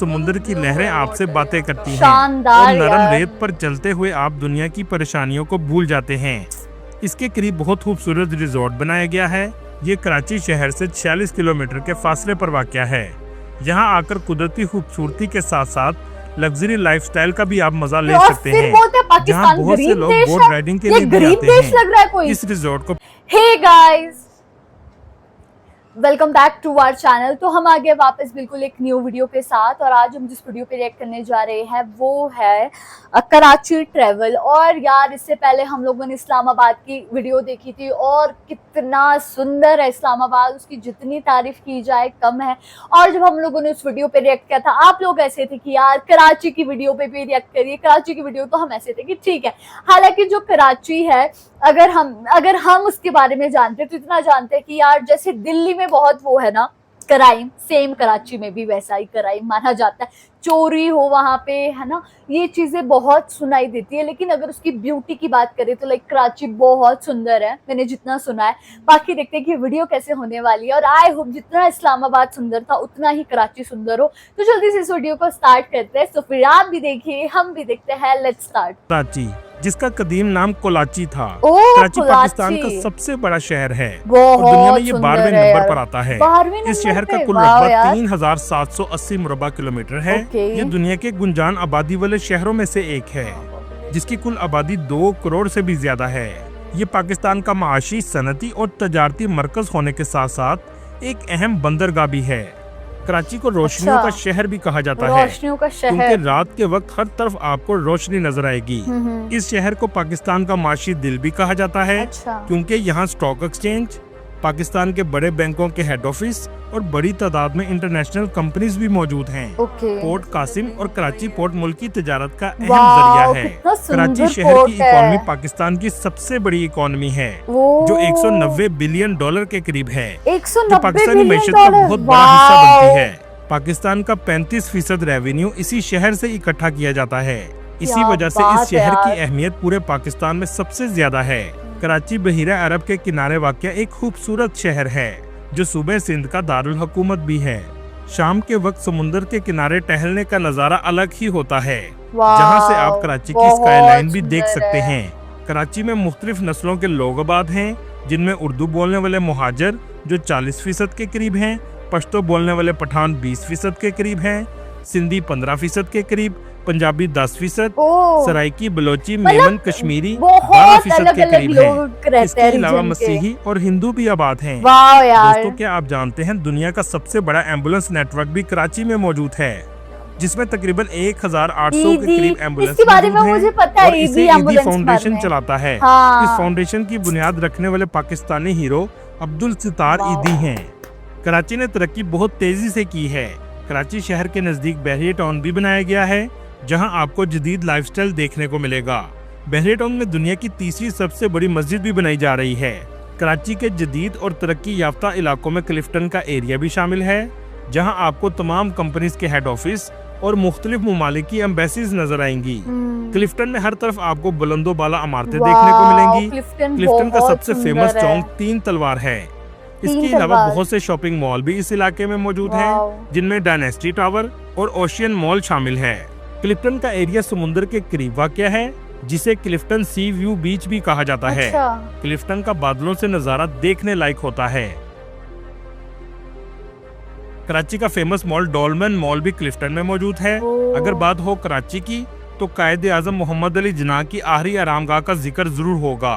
समुद्र की लहरें आपसे बातें करती हैं शानदार और नरम यार। रेत पर चलते हुए आप दुनिया की परेशानियों को भूल जाते हैं। इसके करीब बहुत खूबसूरत रिजॉर्ट बनाया गया है। ये कराची शहर से 46 किलोमीटर के फासले पर वाक़या है। यहाँ आकर कुदरती खूबसूरती के साथ साथ लग्जरी लाइफस्टाइल का भी आप मजा ले सकते हैं। जहाँ बहुत से लोग बोट राइडिंग के लिए भी आते हैं। इस रिजॉर्ट को hey guys, welcome back to our channel. तो हम आ गए वापस बिल्कुल एक न्यू वीडियो के साथ, और आज हम जिस वीडियो पे रिएक्ट करने जा रहे हैं वो है कराची ट्रैवल। और यार, इससे पहले हम लोगों ने इस्लामाबाद की वीडियो देखी थी और कितना सुंदर है इस्लामाबाद, उसकी जितनी तारीफ की जाए कम है। और जब हम लोगों ने उस वीडियो पे रिएक्ट किया था, आप लोग ऐसे थे कि यार कराची की वीडियो पे भी रिएक्ट करिए, कराची की वीडियो। तो हम ऐसे थे कि ठीक है। हालांकि जो कराची है, अगर हम उसके बारे में जानते तो इतना जानते हैं कि यार जैसे दिल्ली में बहुत वो है ना क्राइम, सेम कराची में भी वैसा ही क्राइम माना जाता है। चोरी हो वहां पे, है ना, ये चीजें बहुत सुनाई देती है। लेकिन अगर उसकी ब्यूटी की बात करें तो लाइक कराची बहुत सुंदर है, मैंने जितना सुना है। बाकी देखते हैं कि वीडियो कैसे होने वाली है। और आई होप जितना इस्लामाबाद सुंदर था उतना ही कराची सुंदर हो। तो जल्दी से इस वीडियो को स्टार्ट करते हैं। तो फिर आप भी देखिए, हम भी देखते हैं। Let's start. कराची, जिसका कदीम नाम कोलाची था। कराची पाकिस्तान का सबसे बड़ा शहर है और दुनिया में ये 12वें नंबर पर आता है। इस शहर का कुल रकबा 3780 मुरबा किलोमीटर है। ये दुनिया के गुंजान आबादी वाले शहरों में से एक है, जिसकी कुल आबादी 2 करोड़ से भी ज्यादा है। ये पाकिस्तान का माशी, सनती और तजारती मरकज होने के साथ साथ एक अहम बंदरगाह भी है। कराची को रोशनियों का शहर भी कहा जाता है, क्योंकि रात के वक्त हर तरफ आपको रोशनी नजर आएगी। इस शहर को पाकिस्तान का माशी दिल भी कहा जाता है, क्योंकि यहाँ स्टॉक एक्सचेंज, पाकिस्तान के बड़े बैंकों के हेड ऑफिस और बड़ी तादाद में इंटरनेशनल कंपनीज भी मौजूद हैं। पोर्ट कासिम और कराची पोर्ट मुल्क की तजारत का अहम जरिया है। कराची शहर की इकोनॉमी पाकिस्तान की सबसे बड़ी इकोनॉमी है, जो 190 बिलियन डॉलर के करीब है, जो पाकिस्तानी मैशत का बहुत बड़ा हिस्सा बनती है। पाकिस्तान का 35% रेवेन्यू इसी शहर से इकट्ठा किया जाता है। इसी वजह से इस शहर की अहमियत पूरे पाकिस्तान में सबसे ज्यादा है। कराची बहीरा अरब के किनारे वाक़या एक खूबसूरत शहर है, जो सूबे सिंध का दारुल हुकूमत भी है। शाम के वक्त समुद्र के किनारे टहलने का नज़ारा अलग ही होता है, जहां से आप कराची की स्काईलाइन भी देख सकते हैं। कराची में मुख्तलिफ नस्लों के लोग आबाद हैं, जिनमें उर्दू बोलने वाले मुहाजिर जो 40% के करीब हैं, पश्तो बोलने वाले पठान 20% के करीब हैं, सिंधी 15% के करीब, पंजाबी 10%, सराइकी, बलोची, मेमन, कश्मीरी 12% के करीब हैं। इसके अलावा मसीही और हिंदू भी आबाद हैं। दोस्तों, क्या आप जानते हैं दुनिया का सबसे बड़ा एम्बुलेंस नेटवर्क भी कराची में मौजूद है, जिसमें तकरीबन 1800 के करीब एम्बुलेंस मौजूद हैं और इसे ईदी फाउंडेशन चलाता है। इस फाउंडेशन की बुनियाद रखने वाले पाकिस्तानी हीरो अब्दुल सितार ईदी हैं। कराची ने तरक्की बहुत तेजी से की है। कराची शहर के नजदीक बहरिया टाउन भी बनाया गया है, जहां आपको जदीद लाइफस्टाइल देखने को मिलेगा। बहरिया टाउन में दुनिया की तीसरी सबसे बड़ी मस्जिद भी बनाई जा रही है। कराची के जदीद और तरक्की याफ्ता इलाकों में क्लिफ्टन का एरिया भी शामिल है, जहां आपको तमाम कंपनीज के हेड ऑफिस और मुख्तलिफ ममालिक की एम्बेसीज नजर आएंगी। क्लिफ्टन में हर तरफ आपको बुलंदो बाला इमारतें देखने को मिलेंगी। क्लिफ्टन का सबसे फेमस चौक 3 तलवार है। इसके अलावा बहुत से शॉपिंग मॉल भी इस इलाके में मौजूद हैं, जिनमें डायनेस्टी टावर और ओशियन मॉल शामिल है। क्लिफ्टन का एरिया समुद्र के करीब वाक़या है, जिसे क्लिफ्टन सी व्यू बीच भी कहा जाता है। क्लिफ्टन का बादलों से नजारा देखने लायक होता है। कराची का फेमस मॉल डॉलमेन मॉल भी क्लिफ्टन में मौजूद है। अगर बात हो कराची की, तो कायद आजम मोहम्मद अली जिन्ना की आखिरी आरामगाह का जिक्र जरूर होगा।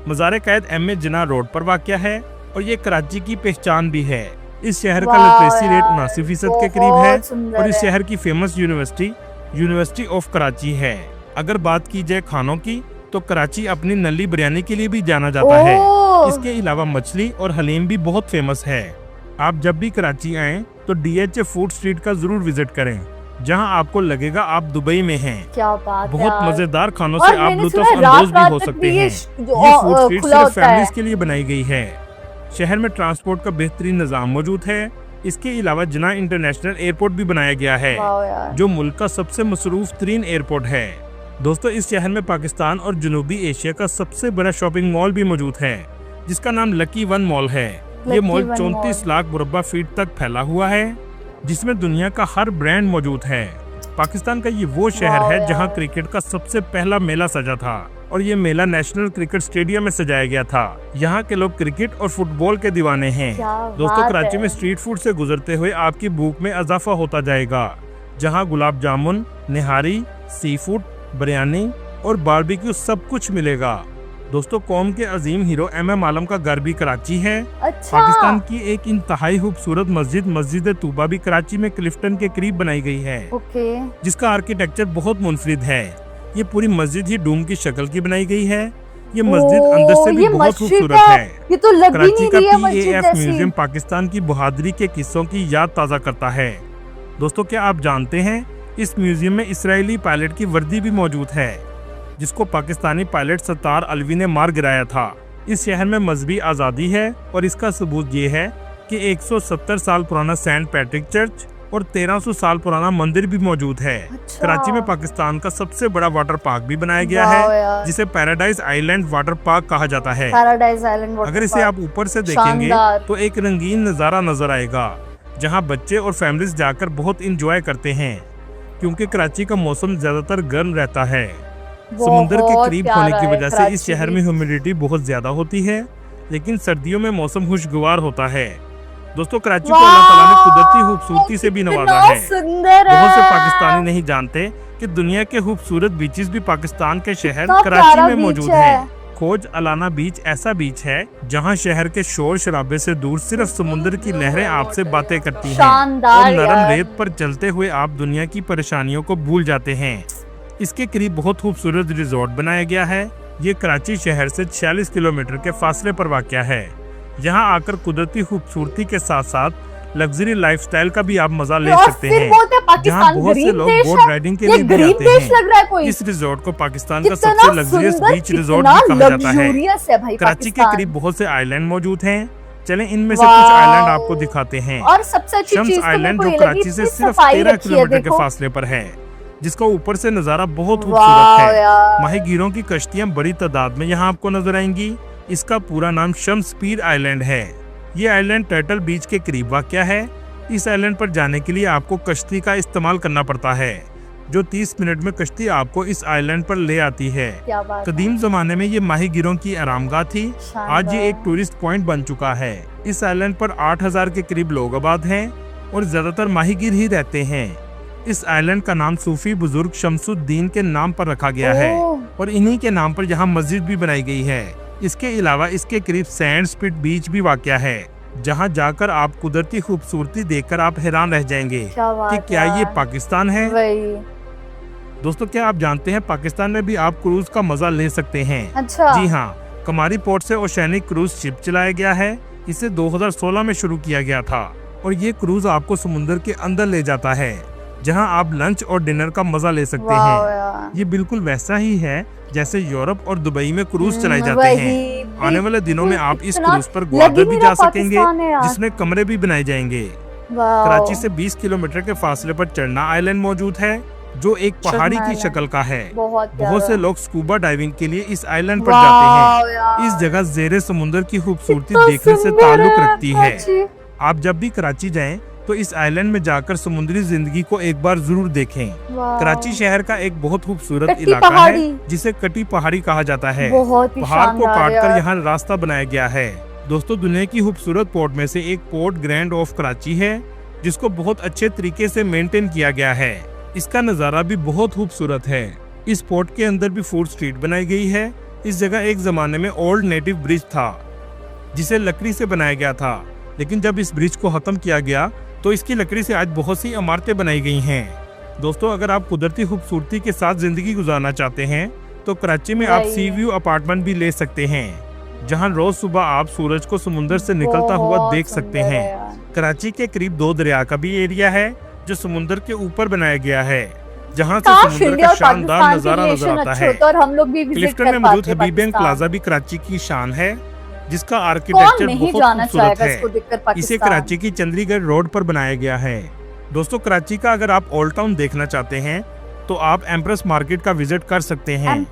मज़ार कायद एम.ए. जिन्ना रोड पर वाक़या है और ये कराची की पहचान भी है। इस शहर का लिटरेसी रेट 79% के करीब है और इस शहर की फेमस यूनिवर्सिटी ऑफ कराची है। अगर बात की जाए खानों की, तो कराची अपनी नली बिरयानी के लिए भी जाना जाता है। इसके अलावा मछली और हलीम भी बहुत फेमस है। आप जब भी कराची आएं तो DHA फूड स्ट्रीट का जरूर विजिट करें, जहां आपको लगेगा आप दुबई में हैं। क्या बात बहुत मजेदार खानों से आप लुत्फ-अंदोज भी हो सकते हैं। ये फूड स्ट्रीट सिर्फ फैमिलीज के लिए बनाई गई है। शहर में ट्रांसपोर्ट का बेहतरीन निजाम मौजूद है। इसके अलावा जिन्ना इंटरनेशनल एयरपोर्ट भी बनाया गया है, जो मुल्क का सबसे मसरूफ तरीन एयरपोर्ट है। दोस्तों, इस शहर में पाकिस्तान और जनूबी एशिया का सबसे बड़ा शॉपिंग मॉल भी मौजूद है, जिसका नाम लकी वन मॉल है। ये मॉल 34 लाख मुरब्बा फीट तक फैला हुआ है। जिसमें दुनिया का हर ब्रांड मौजूद है। पाकिस्तान का ये वो शहर है जहां क्रिकेट का सबसे पहला मेला सजा था और ये मेला नेशनल क्रिकेट स्टेडियम में सजाया गया था। यहाँ के लोग क्रिकेट और फुटबॉल के दीवाने हैं। दोस्तों, कराची में स्ट्रीट फूड से गुजरते हुए आपकी भूख में इजाफा होता जाएगा, जहाँ गुलाब जामुन, निहारी, सी फूड, बिरयानी और बारबेक्यू सब कुछ मिलेगा। दोस्तों, कौम के अजीम हीरो MM आलम का घर भी कराची है। अच्छा। पाकिस्तान की एक इंतहाई खूबसूरत मस्जिद तूबा भी कराची में क्लिफ्टन के करीब बनाई गई है, जिसका आर्किटेक्चर बहुत मुनफरिद है। ये पूरी मस्जिद ही डूम की शक्ल की बनाई गई है। ये मस्जिद अंदर से भी बहुत खूबसूरत है। ये तो लग भी कराची नहीं का रही है PAF म्यूजियम पाकिस्तान की बहादुरी के किस्सों की याद ताज़ा करता है। दोस्तों, क्या आप जानते हैं इस म्यूजियम में इसराइली पायलट की वर्दी भी मौजूद है, जिसको पाकिस्तानी पायलट सत्तार अलवी ने मार गिराया था। इस शहर में मजहबी आज़ादी है और इसका सबूत ये है कि 170 साल पुराना सेंट पैट्रिक चर्च और 1300 साल पुराना मंदिर भी मौजूद है। अच्छा। कराची में पाकिस्तान का सबसे बड़ा वाटर पार्क भी बनाया गया है, जिसे पैराडाइज आइलैंड वाटर पार्क कहा जाता है। पैराडाइज आइलैंड वाटर अगर इसे आप ऊपर से देखेंगे तो एक रंगीन नज़ारा नजर आएगा, जहां बच्चे और फैमिलीज जाकर बहुत इंजॉय करते हैं, क्योंकि कराची का मौसम ज्यादातर गर्म रहता है। समुंदर के करीब होने की वजह से इस शहर में ह्यूमिडिटी बहुत ज्यादा होती है, लेकिन सर्दियों में मौसम खुशगवार होता है। दोस्तों, कराची को अल्लाह ताला ने कुदरती खूबसूरती से भी नवाजा है। बहुत से पाकिस्तानी नहीं जानते कि दुनिया के खूबसूरत बीचेस भी पाकिस्तान के शहर कराची में मौजूद हैं। खोज अलाना बीच ऐसा बीच है जहां शहर के शोर शराबे से दूर सिर्फ समुद्र की लहरें आपसे बातें करती हैं और नरम रेत पर चलते हुए आप दुनिया की परेशानियों को भूल जाते हैं। इसके करीब बहुत खूबसूरत रिजॉर्ट बनाया गया है। ये कराची शहर से 46 किलोमीटर के फासले पर वाक़या है। यहाँ आकर कुदरती खूबसूरती के साथ साथ लग्जरी लाइफस्टाइल का भी आप मजा ले सकते हैं, जहाँ बहुत से लोग बोट राइडिंग के लिए भी आते हैं। इस रिजॉर्ट को पाकिस्तान का सबसे लग्जरियस बीच रिजॉर्ट भी कहा जाता है। कराची के करीब बहुत से आइलैंड मौजूद हैं। चलें इनमें से कुछ आइलैंड आपको दिखाते हैं। शम्स आइलैंड जो कराची से सिर्फ 13 किलोमीटर के फासले पर है, जिसका ऊपर से नजारा बहुत खूबसूरत है। माहीगीरों की कश्तियां बड़ी तादाद में यहाँ आपको नजर आएंगी। इसका पूरा नाम शम्स पीर आइलैंड है। ये आइलैंड टर्टल बीच के करीब वाक़या है। इस आइलैंड पर जाने के लिए आपको कश्ती का इस्तेमाल करना पड़ता है, जो 30 मिनट में कश्ती आपको इस आइलैंड पर ले आती है। कदीम जमाने में ये माहीगीरों की आरामगाह थी। आज ये एक टूरिस्ट पॉइंट बन चुका है। इस आइलैंड पर 8000 के करीब लोग आबाद हैं और ज्यादातर माहीगीर ही रहते हैं। इस आइलैंड का नाम सूफी बुजुर्ग शमसुद्दीन के नाम पर रखा गया है और इन्हीं के नाम पर यहाँ मस्जिद भी बनाई गई है। इसके अलावा इसके करीब सैंड स्पिट बीच भी वाक़या है, जहाँ जाकर आप कुदरती खूबसूरती देखकर आप हैरान रह जाएंगे कि क्या ये पाकिस्तान है। दोस्तों, क्या आप जानते हैं पाकिस्तान में भी आप क्रूज का मजा ले सकते हैं। अच्छा। जी हाँ, कमारी पोर्ट से ओशैनिक क्रूज शिप चलाया गया है। इसे 2016 में शुरू किया गया था और ये क्रूज आपको समुद्र के अंदर ले जाता है, जहां आप लंच और डिनर का मजा ले सकते हैं। ये बिल्कुल वैसा ही है जैसे यूरोप और दुबई में क्रूज चलाए जाते हैं। आने वाले दिनों में आप इस क्रूज पर ग्वादर भी जा सकेंगे, जिसमें कमरे भी बनाए जाएंगे। कराची से 20 किलोमीटर के फासले पर चढ़ना आइलैंड मौजूद है, जो एक पहाड़ी की शक्ल का है। बहुत से लोग स्कूबा डाइविंग के लिए इस आइलैंड पर जाते हैं। इस जगह जेरे समुद्र की खूबसूरती देखने से ताल्लुक रखती है। आप जब भी कराची जाएं तो इस आइलैंड में जाकर समुद्री जिंदगी को एक बार जरूर देखें। कराची शहर का एक बहुत खूबसूरत इलाका है, जिसे कटी पहाड़ी कहा जाता है। पहाड़ को काटकर यहाँ रास्ता बनाया गया है। दोस्तों, दुनिया की खूबसूरत पोर्ट में से एक पोर्ट ग्रैंड ऑफ कराची है, जिसको बहुत अच्छे तरीके से मेंटेन किया गया है। इसका नज़ारा भी बहुत खूबसूरत है। इस पोर्ट के अंदर भी फूड स्ट्रीट बनाई गई है। इस जगह एक जमाने में ओल्ड नेटिव ब्रिज था, जिसे लकड़ी से बनाया गया था, लेकिन जब इस ब्रिज को खत्म किया गया तो इसकी लकड़ी से आज बहुत सी इमारतें बनाई गई हैं। दोस्तों, अगर आप कुदरती खूबसूरती के साथ जिंदगी गुजारना चाहते हैं तो कराची में आप सी व्यू अपार्टमेंट भी ले सकते हैं, जहां रोज सुबह आप सूरज को समुद्र से निकलता हुआ देख सकते हैं। कराची के करीब 2 दरिया का भी एरिया है, जो समुद्र के ऊपर बनाया गया है, जहां से समुद्र का शानदार नजारा नजर आता है। क्लिफ्टन में मौजूद हबीब बैंक प्लाजा भी कराची की शान है, जिसका आर्किटेक्चर बहुत खूबसूरत है। इसे कराची की चंडीगढ़ रोड पर बनाया गया है। दोस्तों, कराची का अगर आप ओल्ड टाउन देखना चाहते हैं तो आप एम्प्रेस मार्केट का विजिट कर सकते हैं,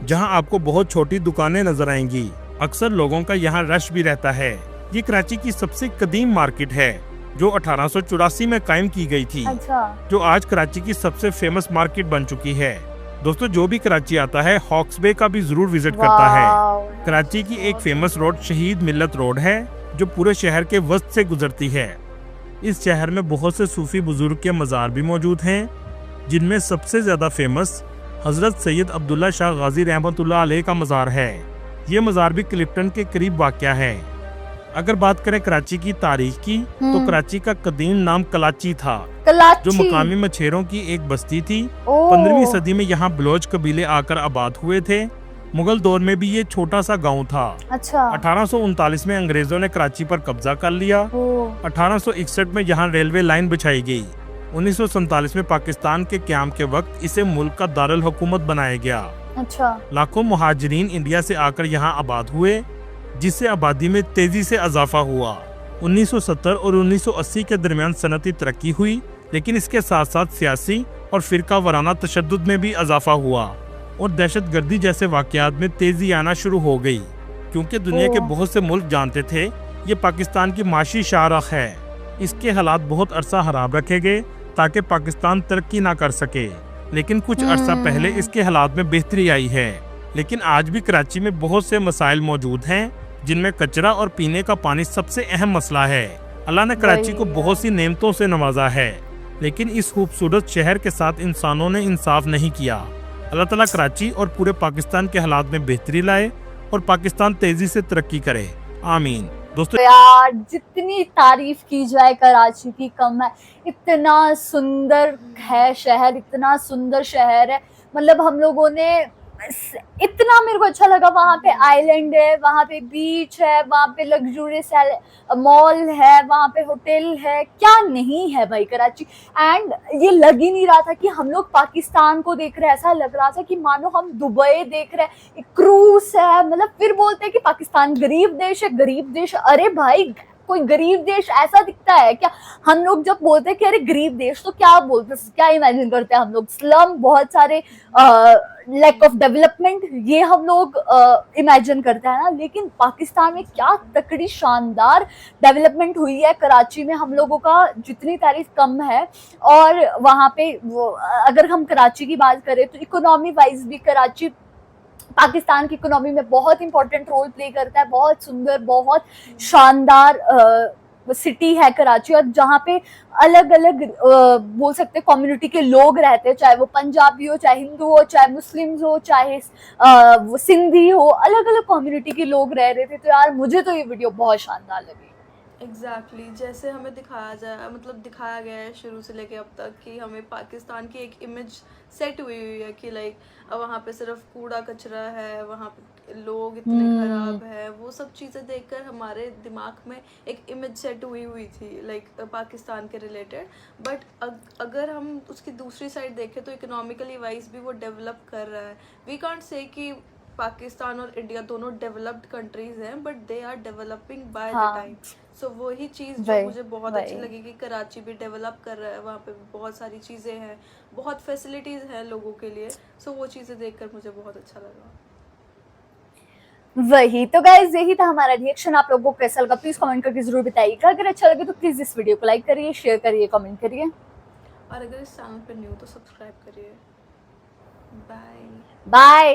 जहां आपको बहुत छोटी दुकानें नजर आएंगी। अक्सर लोगों का यहाँ रश भी रहता है। ये कराची की सबसे कदीम मार्केट है जो 1884 में कायम की गई थी। अच्छा। जो आज कराची की सबसे फेमस मार्केट बन चुकी है। दोस्तों जो भी कराची आता है हॉक्स बे का भी जरूर विजिट करता है। कराची की एक फेमस रोड शहीद मिल्लत रोड है जो पूरे शहर के वस्त से गुजरती है। इस शहर में बहुत से सूफी बुजुर्ग के मज़ार भी मौजूद हैं, जिनमें सबसे ज्यादा फेमस हजरत सैयद अब्दुल्ला शाह गाजी रहमतुल्लाह अलैह का मज़ार है। ये मज़ार भी क्लिफ्टन के करीब वाक़या है। अगर बात करें कराची की तारीख की तो कराची का कदीम नाम कलाची था, जो मुकामी मछेरों की एक बस्ती थी। 15वीं सदी में यहाँ बलोच कबीले आकर आबाद हुए थे। मुगल दौर में भी ये छोटा सा गांव था। अच्छा। 1839 में अंग्रेजों ने कराची पर कब्जा कर लिया। 1861 में यहाँ रेलवे लाइन बिछाई गई। 1947 में पाकिस्तान के क़याम के वक्त इसे मुल्क का दारुल हुकूमत बनाया गया। अच्छा। लाखों मुहाजिरीन इंडिया से आकर यहाँ आबाद हुए, जिससे आबादी में तेजी से इजाफा हुआ। 1970 और 1980 के दरमियान सनती तरक्की हुई, लेकिन इसके साथ साथ सियासी और फिरका वाराना तशद्दुद में भी इजाफा हुआ और दहशतगर्दी जैसे वाक़यात में तेजी आना शुरू हो गई, क्योंकि दुनिया के बहुत से मुल्क जानते थे ये पाकिस्तान की माशी शाहराह है। इसके हालात बहुत अरसा खराब रखे गए ताकि पाकिस्तान तरक्की ना कर सके, लेकिन कुछ अरसा पहले इसके हालात में बेहतरी आई है। लेकिन आज भी कराची में बहुत से मसाइल मौजूद हैं, जिनमें कचरा और पीने का पानी सबसे अहम मसला है। अल्लाह ने कराची को बहुत सी नेमतों से नवाजा है, लेकिन इस खूबसूरत शहर के साथ इंसानों ने इंसाफ नहीं किया। अल्लाह ताला कराची और पूरे पाकिस्तान के हालात में बेहतरी लाए और पाकिस्तान तेजी से तरक्की करे। आमीन। दोस्तों यार जितनी तारीफ की जाए कराची की कम है। इतना सुंदर है शहर, इतना सुंदर शहर है। मतलब हम लोगों ने इतना, मेरे को अच्छा लगा। वहाँ पे आइलैंड है, वहाँ पे बीच है, वहाँ पे लग्जूरियस मॉल है, वहाँ पे होटल है, क्या नहीं है भाई कराची। एंड ये लग ही नहीं रहा था कि हम लोग पाकिस्तान को देख रहे हैं, ऐसा लग रहा था कि मानो हम दुबई देख रहे हैं, क्रूज है। मतलब फिर बोलते हैं कि पाकिस्तान गरीब देश है, गरीब देश। अरे भाई कोई गरीब देश ऐसा दिखता है क्या? हम लोग जब बोलते हैं कि अरे गरीब देश, तो क्या बोलते हैं, क्या इमेजिन करते हैं हम लोग? स्लम, बहुत सारे लैक ऑफ डेवलपमेंट, ये हम लोग इमेजिन करते हैं ना। लेकिन पाकिस्तान में क्या तकड़ी शानदार डेवलपमेंट हुई है कराची में, हम लोगों का जितनी तारीफ कम है। और वहाँ पे अगर हम कराची की बात करें तो इकोनॉमी वाइज भी कराची पाकिस्तान की इकोनॉमी में बहुत इंपॉर्टेंट रोल प्ले करता है। बहुत सुंदर, बहुत शानदार सिटी है कराची, और जहाँ पे अलग अलग बोल सकते हैं कम्युनिटी के लोग रहते हैं, चाहे वो पंजाबी हो, चाहे हिंदू हो, चाहे मुस्लिम हो, चाहे वो सिंधी हो, अलग अलग कम्युनिटी के लोग रह रहे थे। तो यार मुझे तो ये वीडियो बहुत शानदार लगी। एग्जैक्टली जैसे हमें दिखाया जाए, मतलब दिखाया गया है शुरू से लेके अब तक, कि हमें पाकिस्तान की एक इमेज सेट हुई है कि लाइक वहाँ पे सिर्फ कूड़ा कचरा है, वहाँ पे लोग इतने खराब है। वो सब चीज़ें देखकर हमारे दिमाग में एक इमेज सेट हुई थी लाइक पाकिस्तान के रिलेटेड। बट अगर हम उसकी दूसरी साइड देखें तो इकोनॉमिकली वाइज भी वो डेवलप कर रहा है। वी कांट से कि पाकिस्तान और इंडिया दोनों डेवलप्ड कंट्रीज हैं, but they are developing by the time. So वही चीज़ जो मुझे बहुत अच्छी लगी कि कराची भी डेवलप कर रहा है, वहाँ पे बहुत सारी चीज़ें हैं, बहुत फैसिलिटीज़ हैं लोगों के लिए। सो वो चीज़ें देखकर मुझे बहुत अच्छा लगा। वही तो गाइस, यही था हमारा रिएक्शन। आप लोगों को कैसा लगा प्लीज कमेंट करके जरूर बताइएगा। अगर अच्छा लगे तो प्लीज इस वीडियो को लाइक करिए, शेयर करिए, कमेंट करिए, और अगर इस चैनल पे न्यू तो सब्सक्राइब करिए। Bye bye.